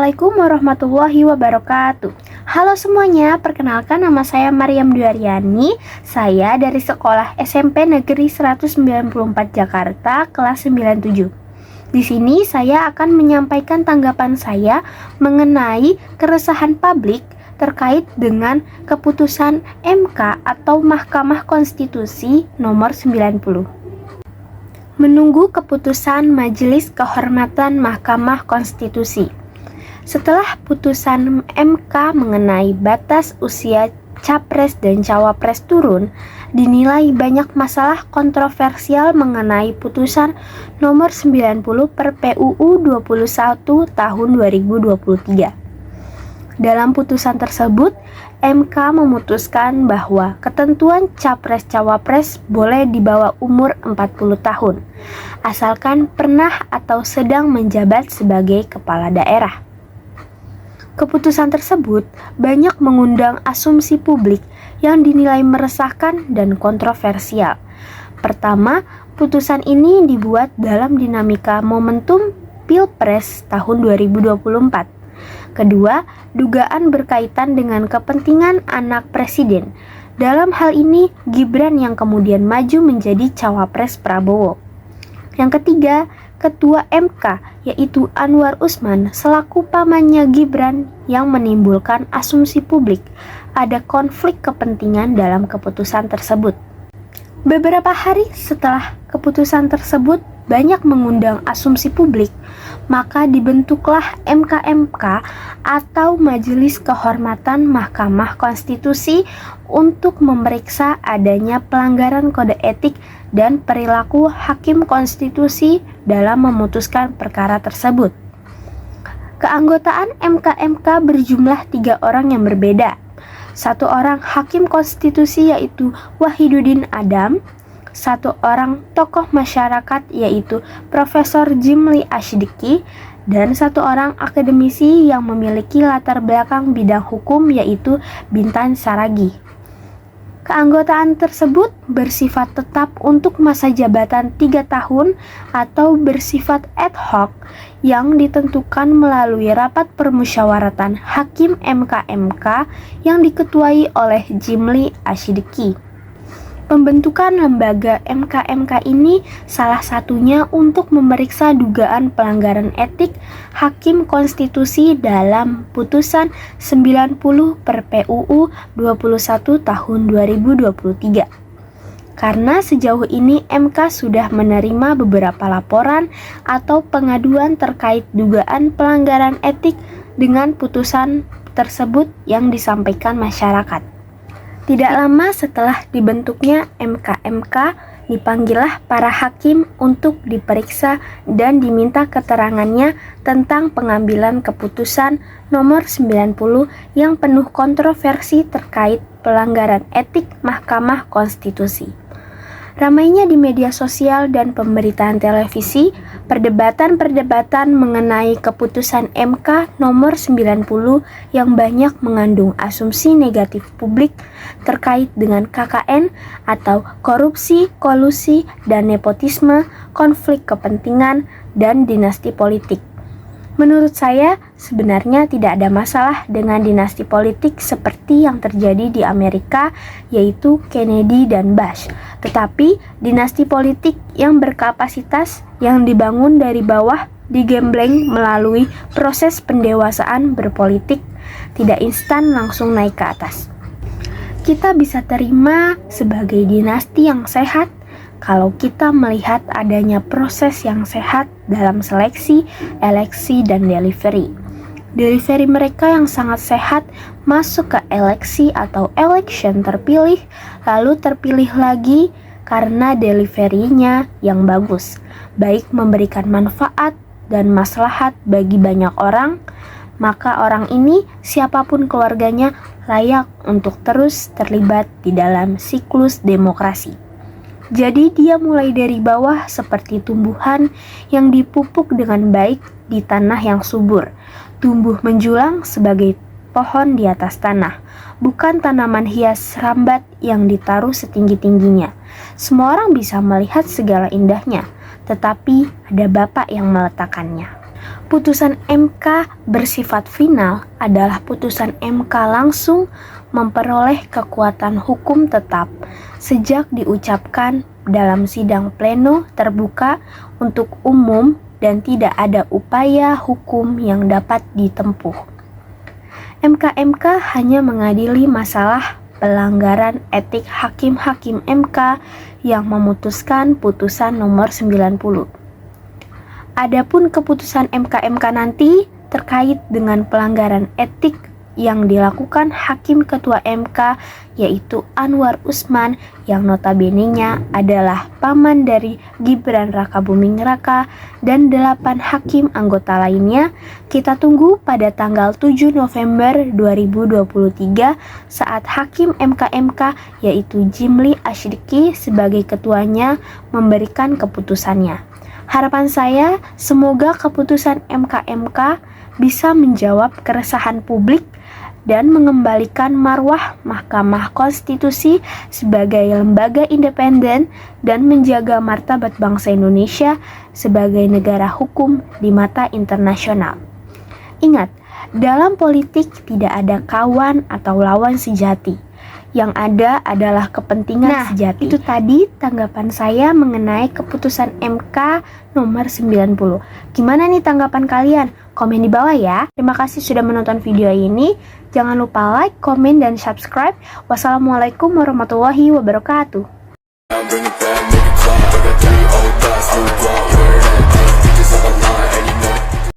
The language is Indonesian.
Assalamualaikum warahmatullahi wabarakatuh. Halo semuanya, perkenalkan nama saya Maryam Duaryani. Saya dari Sekolah SMP Negeri 194 Jakarta, kelas 97. Di sini saya akan menyampaikan tanggapan saya mengenai keresahan publik terkait dengan keputusan MK atau Mahkamah Konstitusi nomor 90. Menunggu keputusan Majelis Kehormatan Mahkamah Konstitusi. Setelah putusan MK mengenai batas usia Capres dan Cawapres turun, dinilai banyak masalah kontroversial mengenai putusan nomor 90 per PUU 21 tahun 2023. Dalam putusan tersebut, MK memutuskan bahwa ketentuan Capres-Cawapres boleh di bawah umur 40 tahun, asalkan pernah atau sedang menjabat sebagai kepala daerah. Keputusan tersebut banyak mengundang asumsi publik yang dinilai meresahkan dan kontroversial. Pertama, putusan ini dibuat dalam dinamika momentum Pilpres tahun 2024. Kedua, dugaan berkaitan dengan kepentingan anak presiden. Dalam hal ini, Gibran yang kemudian maju menjadi cawapres Prabowo. Yang ketiga, Ketua MK yaitu Anwar Usman selaku pamannya Gibran yang menimbulkan asumsi publik ada konflik kepentingan dalam keputusan tersebut. Beberapa hari setelah keputusan tersebut banyak mengundang asumsi publik, maka dibentuklah MKMK atau Majelis Kehormatan Mahkamah Konstitusi untuk memeriksa adanya pelanggaran kode etik dan perilaku hakim konstitusi dalam memutuskan perkara tersebut. Keanggotaan MKMK berjumlah 3 orang yang berbeda. 1 orang hakim konstitusi yaitu Wahidudin Adam, 1 orang tokoh masyarakat yaitu Profesor Jimli Asyidiki, dan 1 orang akademisi yang memiliki latar belakang bidang hukum yaitu Bintan Saragi. Keanggotaan tersebut bersifat tetap untuk masa jabatan 3 tahun atau bersifat ad hoc yang ditentukan melalui rapat permusyawaratan hakim MKMK yang diketuai oleh Jimli Asyidiki. Pembentukan lembaga MKMK ini salah satunya untuk memeriksa dugaan pelanggaran etik hakim konstitusi dalam putusan 90 per PUU 21 tahun 2023. Karena sejauh ini MK sudah menerima beberapa laporan atau pengaduan terkait dugaan pelanggaran etik dengan putusan tersebut yang disampaikan masyarakat. Tidak lama setelah dibentuknya MKMK, dipanggillah para hakim untuk diperiksa dan diminta keterangannya tentang pengambilan keputusan nomor 90 yang penuh kontroversi terkait pelanggaran etik Mahkamah Konstitusi. Ramainya di media sosial dan pemberitaan televisi, perdebatan mengenai keputusan MK nomor 90 yang banyak mengandung asumsi negatif publik terkait dengan KKN atau korupsi, kolusi, dan nepotisme, konflik kepentingan, dan dinasti politik. Menurut saya, sebenarnya tidak ada masalah dengan dinasti politik seperti yang terjadi di Amerika, yaitu Kennedy dan Bush. Tetapi, dinasti politik yang berkapasitas yang dibangun dari bawah digembleng melalui proses pendewasaan berpolitik, tidak instan langsung naik ke atas. Kita bisa terima sebagai dinasti yang sehat kalau kita melihat adanya proses yang sehat dalam seleksi, eleksi, dan delivery. Delivery mereka yang sangat sehat masuk ke eleksi atau election terpilih, lalu terpilih lagi karena delivery-nya yang bagus, baik memberikan manfaat dan maslahat bagi banyak orang, maka orang ini, siapapun keluarganya, layak untuk terus terlibat di dalam siklus demokrasi. Jadi dia mulai dari bawah seperti tumbuhan yang dipupuk dengan baik di tanah yang subur, tumbuh menjulang sebagai pohon di atas tanah, bukan tanaman hias rambat yang ditaruh setinggi-tingginya. Semua orang bisa melihat segala indahnya, tetapi ada Bapa yang meletakkannya. Putusan MK bersifat final adalah putusan MK langsung memperoleh kekuatan hukum tetap sejak diucapkan dalam sidang pleno terbuka untuk umum dan tidak ada upaya hukum yang dapat ditempuh. MK hanya mengadili masalah pelanggaran etik hakim-hakim MK yang memutuskan putusan nomor 90. Adapun keputusan MK nanti terkait dengan pelanggaran etik yang dilakukan Hakim Ketua MK yaitu Anwar Usman yang notabene-nya adalah paman dari Gibran Rakabuming Raka dan 8 hakim anggota lainnya, kita tunggu pada tanggal 7 November 2023 saat Hakim MK yaitu Jimli Asyidiki sebagai ketuanya memberikan keputusannya. Harapan saya, semoga keputusan MK bisa menjawab keresahan publik dan mengembalikan marwah Mahkamah Konstitusi sebagai lembaga independen dan menjaga martabat bangsa Indonesia sebagai negara hukum di mata internasional. Ingat, dalam politik tidak ada kawan atau lawan sejati. Yang ada adalah kepentingan sejati. Itu tadi tanggapan saya mengenai keputusan MK nomor 90. Gimana nih tanggapan kalian? Komen di bawah ya. Terima kasih sudah menonton video ini. Jangan lupa like, komen, dan subscribe. Wassalamualaikum warahmatullahi wabarakatuh.